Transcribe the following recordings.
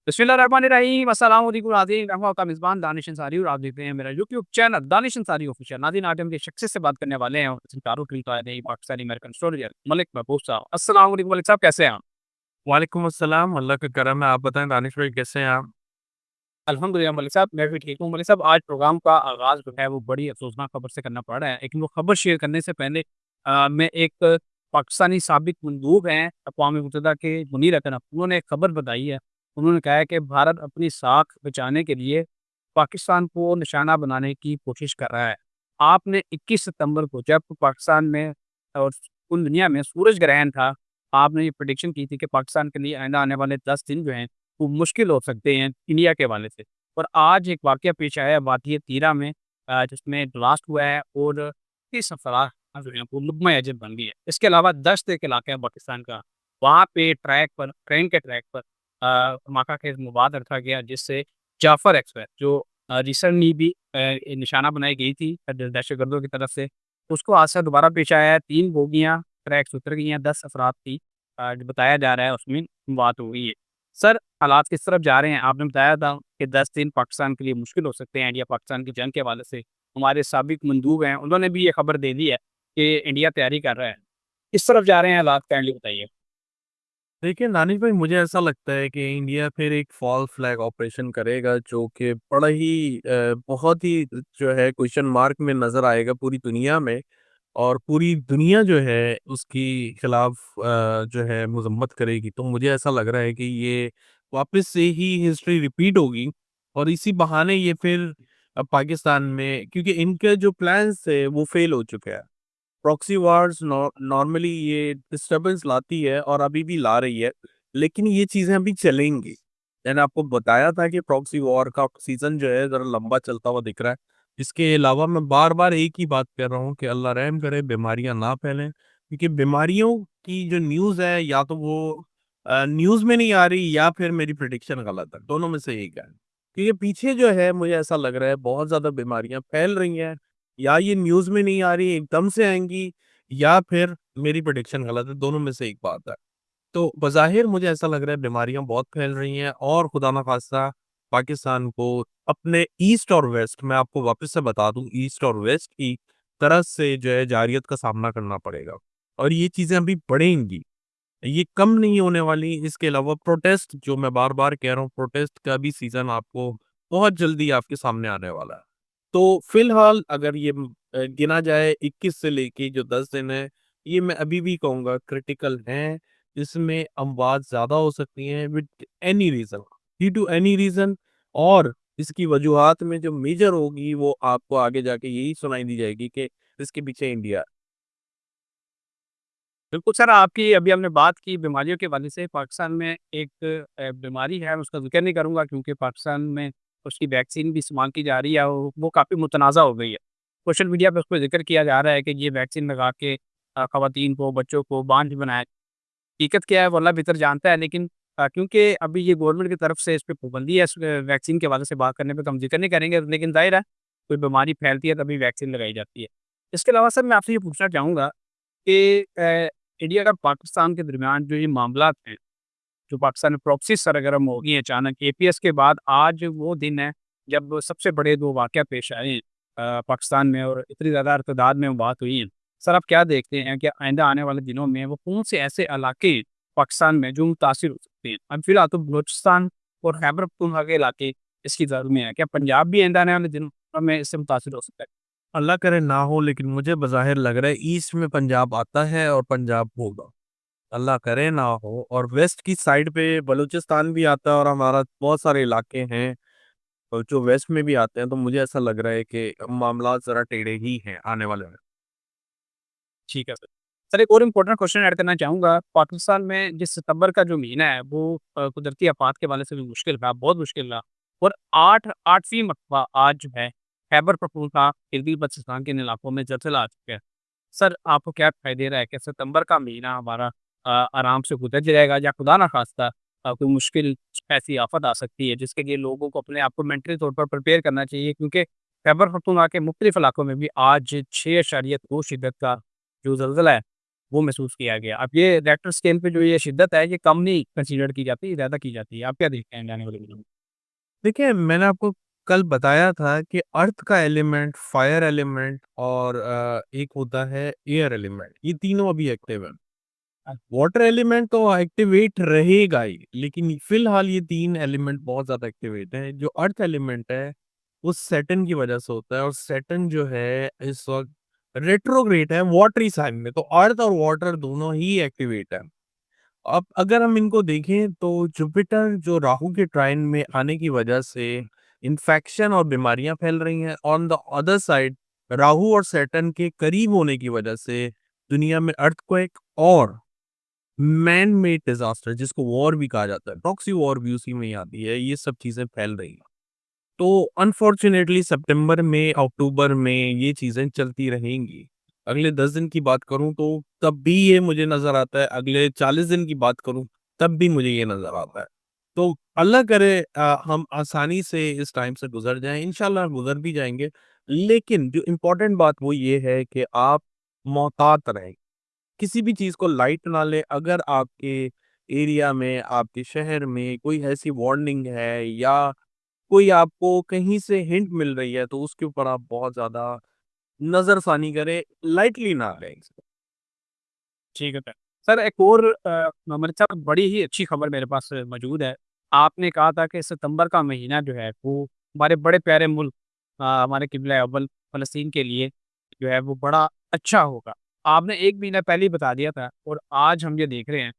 बिस्मिल्लाहिर्रहमानिर्रहीम अस्सलाम वालेकुम नाज़रीन, मैं हूं आपका मेज़बान दानिश अंसारी और आप देख रहे हैं मेरा YouTube channel Danish Ansari official. नाज़रीन, आज हम जिस शख्सियत से बात करने वाले हैं और चारों की पाकिस्तानी अमेरिकन स्टोरी मलिक महबूब साहब। अस्सलाम वालेकुम मलिक साहब, कैसे हैं आप? वालेकुम अस्सलाम, अल्लाह का करम है। आप बताएँ दानिश भाई कैसे हैं आप? अल्हम्दुलिल्लाह मलिक साहब, मैं भी ठीक हूँ। मलिक साहब, आज प्रोग्राम का आगाज़ जो है वो बड़ी अफ़सोसनाक खबर से करना पड़ रहा है, लेकिन वो खबर शेयर करने से पहले मैं एक पाकिस्तानी साबिक मंदूब हैं अक़वाम मुत्तहिदा के मुनीर अकरम, उन्होंने एक खबर बताई है। उन्होंने कहा है कि भारत अपनी साख बचाने के लिए पाकिस्तान को निशाना बनाने की कोशिश कर रहा है। आपने 21 सितंबर को जब पाकिस्तान में और पूरी दुनिया में सूरज ग्रहण था, आपने ये प्रेडिक्शन की थी कि पाकिस्तान के लिए आइंदा आने वाले 10 दिन जो हैं वो मुश्किल हो सकते हैं इंडिया के हवाले से। और आज एक वाक़या पेश आया है वाक़िए तीरा में, जिसमें ब्लास्ट हुआ है और 30 अफ़राद जो हैं वो लुक़मा अजब बन गई है। इसके अलावा दश्त एक इलाका है पाकिस्तान का, वहाँ पे ट्रैक पर ट्रेन के ट्रैक पर धमाका खेज़ मवाद रखा गया, जिससे जाफ़र एक्सप्रेस जो रिसेंटली भी निशाना बनाई गई थी दहशतगर्दों की तरफ से, उसको हादसा दोबारा पेश आया है। 3 बोगियाँ ट्रैक से उतर गई हैं, 10 अफ़राद की जो बताया जा रहा है उसमें बात हो गई है। सर, हालात किस तरफ जा रहे हैं? आपने बताया था कि 10 दिन पाकिस्तान के लिए मुश्किल हो सकते हैं इंडिया-पाकिस्तान की जंग के हवाले से। हमारे साबिक मंदूब हैं, उन्होंने भी ये खबर दे दी है कि इंडिया तैयारी कर रहा है। किस तरफ जा रहे हैं हालात, काइंडली बताइए? देखिए दानिश भाई, मुझे ऐसा लगता है कि इंडिया फिर एक फ़ॉल्स फ्लैग ऑपरेशन करेगा जो कि बड़ा ही बहुत ही जो है क्वेश्चन मार्क में नज़र आएगा पूरी दुनिया में। और पूरी दुनिया जो है उसकी खिलाफ जो है मज़म्मत करेगी। तो मुझे ऐसा लग रहा है कि ये वापस से ही हिस्ट्री रिपीट होगी और इसी बहाने ये फिर पाकिस्तान में, क्योंकि इनके जो प्लान्स थे वो फेल हो चुके हैं। प्रॉक्सी वार्स नॉर्मली ये डिस्टर्बेंस लाती है और अभी भी ला रही है, लेकिन ये चीज़ें अभी चलेंगी। मैंने आपको बताया था कि प्रॉक्सी वॉर का सीज़न जो है ज़रा लंबा चलता हुआ दिख रहा है। इसके अलावा मैं बार-बार एक ही बात कर रहा हूँ कि अल्लाह रहम करे, बीमारियाँ ना फैलें, क्योंकि बीमारियों की जो न्यूज़ है या तो वो न्यूज़ में नहीं आ रही या फिर मेरी प्रेडिक्शन गलत है, दोनों में से एक है। क्योंकि पीछे जो है मुझे ऐसा लग रहा है बहुत ज़्यादा बीमारियाँ फैल रही हैं, या ये न्यूज़ में नहीं आ रही, एकदम से आएँगी, या फिर मेरी प्रेडिक्शन गलत है, दोनों में से एक बात है। तो बज़ाहिर मुझे ऐसा लग रहा है बीमारियाँ बहुत फैल रही हैं और खुदा ना ख़ास्ता पाकिस्तान को अपने ईस्ट और वेस्ट, मैं आपको वापस से बता दूँ, ईस्ट और वेस्ट की तरफ से जो है जारियत का सामना करना पड़ेगा। और ये चीज़ें अभी बढ़ेंगी, ये कम नहीं होने वाली। इसके अलावा प्रोटेस्ट, जो मैं बार-बार कह रहा हूँ, प्रोटेस्ट का भी सीज़न आपको बहुत जल्दी आपके सामने आने वाला है। तो फ़िलहाल अगर ये गिना जाए 21 से लेके जो 10 दिन है, ये मैं अभी भी कहूँगा क्रिटिकल हैं। इसमें अमवात ज़्यादा हो सकती हैं with any reason, due to any reason. और इसकी वजूहात में जो मेजर होगी वो आपको आगे जाके यही सुनाई दी जाएगी कि इसके पीछे इंडिया है। बिल्कुल सर, आपकी अभी हमने बात की बीमारियों के हवाले से। पाकिस्तान में एक बीमारी है, उसका ज़िक्र नहीं करूँगा क्योंकि पाकिस्तान में उसकी वैक्सीन भी इस्तेमाल की जा रही है और वो काफ़ी मुतनाज़ा हो गई है। सोशल मीडिया पे उसपे ज़िक्र किया जा रहा है कि ये वैक्सीन लगा के ख़वातीन को, बच्चों को बांझ बनाया। हकीकत क्या है वो अल्लाह बेहतर जानता है, लेकिन क्योंकि अभी ये गवर्नमेंट की तरफ से इस पे पाबंदी है, इस वैक्सीन के हवाले से बात करने पे तो हम ज़िक्र नहीं करेंगे, लेकिन ज़ाहिर है कोई बीमारी फैलती है तभी वैक्सीन लगाई जाती है। इसके अलावा सर मैं आपसे ये पूछना चाहूँगा कि इंडिया और पाकिस्तान के दरमियान जो ये मामलात हैं, जो पाकिस्तान में प्रॉक्सी सरगर्म हो गई हैं अचानक, एपीएस के बाद आज वो दिन है जब सबसे बड़े 2 वाक़या पेश आए हैं पाकिस्तान में और इतनी ज़्यादा तादाद में बात हुई है। सर, आप क्या देखते हैं कि आइंदा आने वाले दिनों में वो कौन से ऐसे इलाके पाकिस्तान में जो मुतासिर हो सकते हैं? अब फिलहाल तो बलूचिस्तान और खैबर पख्तूनख्वा के इलाके इसकी ज़द में है। क्या पंजाब भी आइंदा आने वाले दिनों में इससे मुतासिर हो सकता है? अल्लाह करे ना हो, लेकिन मुझे बज़ाहिर लग रहा है ईस्ट में पंजाब आता है और पंजाब होगा। अल्लाह करे ना हो। और वेस्ट की साइड पे बलूचिस्तान भी आता है और हमारा बहुत सारे इलाके हैं और जो वेस्ट में भी आते हैं, तो मुझे ऐसा लग रहा है कि मामलात ज़रा टेढ़े ही हैं आने वाले में। ठीक है सर। सर, एक और इम्पोर्टेंट क्वेश्चन ऐड करना चाहूँगा। पाकिस्तान में जिस सितंबर का जो महीना है वो कुदरती आफ़ात के हवाले से भी मुश्किल रहा, बहुत मुश्किल रहा और 8वीं मरतबा आज जो है खैबर पख्तूनख्वा, गिलगित बल्तिस्तान के इन इलाकों में ज़लज़ला आ चुका है। सर, आपको क्या दिखाई दे रहा है कि सितंबर का महीना हमारा आराम से गुज़र जाएगा या खुदा ना ख़ास्ता कोई मुश्किल ऐसी आफ़त आ सकती है जिसके लिए लोगों को अपने आप को मेंटली तौर पर प्रिपेयर करना चाहिए, क्योंकि खैबर पख्तूनख्वा के मुख्तलिफ इलाकों में भी आज 6.2 शिद्दत का जो ज़लज़ला है وہ محسوس کیا گیا. اب یہ ریکٹر اسکیل پہ جو یہ شدت ہے یہ کم نہیں کنسیڈر کی جاتی, زیادہ کی جاتی ہے. آپ کیا دیکھتے ہیں جانے والے دنوں میں؟ دیکھیں میں نے آپ کو کل بتایا تھا کہ ارتھ کا ایلیمنٹ، فائر ایلیمنٹ اور ایک ہوتا ہے ایئر ایلیمنٹ، یہ تینوں ابھی ایکٹیو ہیں. واٹر ایلیمنٹ تو ایکٹیویٹ رہے گا ہی، لیکن فی الحال یہ تین ایلیمنٹ بہت زیادہ ایکٹیویٹ ہیں. جو ارتھ ایلیمنٹ ہے وہ سیٹن کی وجہ سے ہوتا ہے، اور سیٹن جو ہے اس وقت ریٹروگریڈ ہے واٹری سائن میں، تو ارتھ اور واٹر دونوں ہی ایکٹیویٹ ہیں. اب اگر ہم ان کو دیکھیں تو جوپیٹر جو راہو کے ٹرائن میں آنے کی وجہ سے انفیکشن اور بیماریاں پھیل رہی ہیں. آن دا ادر سائڈ راہو اور سیٹن کے قریب ہونے کی وجہ سے دنیا میں ارتھ کویک اور مین میڈ ڈیزاسٹر، جس کو وار بھی کہا جاتا ہے، پراکسی وار بھی اسی میں ہی آتی ہے، یہ سب چیزیں پھیل رہی ہیں. تو انفارچونیٹلی سپٹمبر میں، اکتوبر میں یہ چیزیں چلتی رہیں گی. اگلے 10 دن کی بات کروں تو تب بھی یہ مجھے نظر آتا ہے، اگلے 40 دن کی بات کروں تب بھی مجھے یہ نظر آتا ہے. تو اللہ کرے ہم آسانی سے اس ٹائم سے گزر جائیں، انشاءاللہ گزر بھی جائیں گے. لیکن جو امپورٹنٹ بات وہ یہ ہے کہ آپ محتاط رہیں، کسی بھی چیز کو لائٹ نہ لیں. اگر آپ کے ایریا میں، آپ کے شہر میں کوئی ایسی وارننگ ہے یا کوئی آپ کو کہیں سے ہنٹ مل رہی ہے تو اس کے اوپر آپ بہت زیادہ نظر ثانی کریں، لائٹلی نہ لیں. ٹھیک ہے سر. ایک اور مملک صاحب بڑی ہی اچھی خبر میرے پاس موجود ہے. آپ نے کہا تھا کہ ستمبر کا مہینہ جو ہے وہ ہمارے بڑے پیارے ملک ہمارے قبلہ اول فلسطین کے لیے جو ہے وہ بڑا اچھا ہوگا. آپ نے ایک مہینہ پہلے ہی بتا دیا تھا, اور آج ہم یہ دیکھ رہے ہیں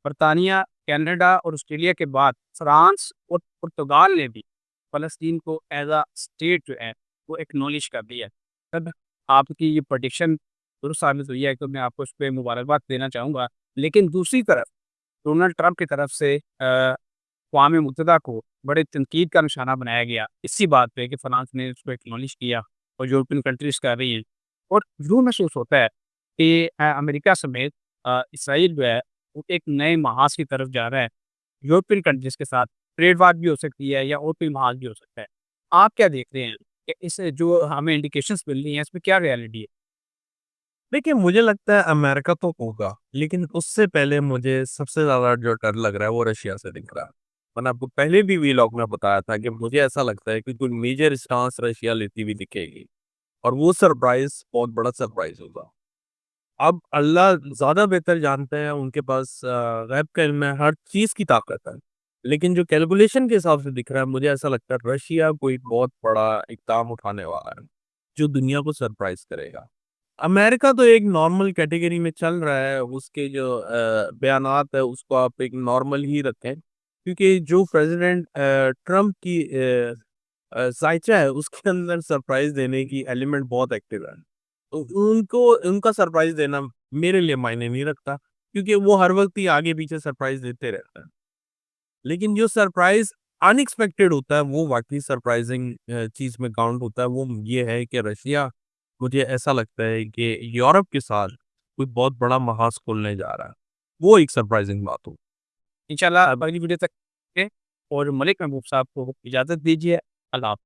برطانیہ، کینیڈا اور آسٹریلیا کے بعد فرانس اور پرتگال نے بھی فلسطین کو ایز اے اسٹیٹ جو ہے وہ ایکنالج کر دیا ہے. سر آپ کی یہ پرڈکشن درست ثابت ہوئی ہے تو میں آپ کو اس پہ مبارکباد دینا چاہوں گا. لیکن دوسری طرف ڈونلڈ ٹرمپ کی طرف سے اقوام متحدہ کو بڑے تنقید کا نشانہ بنایا گیا اسی بات پہ کہ فرانس نے اس کو ایکنالج کیا اور یورپین کنٹریز کر رہی ہیں. اور یوں محسوس ہوتا ہے کہ امریکہ سمیت اسرائیل جو ہے وہ ایک نئے محاذ کی طرف جا رہا ہے. یورپین کنٹریز کے ساتھ ٹریڈ وار بھی ہو سکتی ہے یا اور کوئی محاذ بھی ہو سکتا ہے. آپ کیا دیکھتے ہیں کہ اس جو ہمیں انڈیکیشنز مل رہی ہیں اس میں کیا ریالٹی ہے؟ دیکھیں مجھے لگتا ہے امریکہ تو ہوگا، لیکن اس سے پہلے مجھے سب سے زیادہ جو ڈر لگ رہا ہے وہ رشیا سے دکھ رہا ہے. میں نے آپ کو پہلے بھی ویلاگ میں بتایا تھا کہ مجھے ایسا لگتا ہے کہ کوئی میجر اسٹانس رشیا لیتی ہوئی دکھے گی، اور وہ سرپرائز بہت بڑا سرپرائز ہوگا. اب اللہ زیادہ بہتر جانتے ہیں، ان کے پاس غیب کا علم ہے، ہر چیز کی طاقت ہے. لیکن جو کیلکولیشن کے حساب سے دکھ رہا ہے مجھے ایسا لگتا ہے رشیا کوئی بہت بڑا اقدام اٹھانے والا ہے جو دنیا کو سرپرائز کرے گا. امریکہ تو ایک نارمل کیٹیگری میں چل رہا ہے، اس کے جو بیانات ہے اس کو آپ ایک نارمل ہی رکھیں، کیونکہ جو پریزیڈنٹ ٹرمپ کی سائچہ ہے اس کے اندر سرپرائز دینے کی ایلیمنٹ بہت ایکٹیو ہے. تو ان کا سرپرائز دینا میرے لیے معنی نہیں رکھتا، کیونکہ وہ ہر وقت ہی آگے پیچھے سرپرائز دیتے رہتا ہے. لیکن جو سرپرائز ان ایکسپیکٹڈ ہوتا ہے وہ واقعی سرپرائزنگ چیز میں کاؤنٹ ہوتا ہے. وہ یہ ہے کہ رشیا، مجھے ایسا لگتا ہے کہ یورپ کے ساتھ کوئی بہت بڑا محاذ کھولنے جا رہا ہے، وہ ایک سرپرائزنگ بات ہو. انشاءاللہ اگلی ویڈیو تک اور ملک محبوب صاحب کو اجازت دیجیے. اللہ حافظ.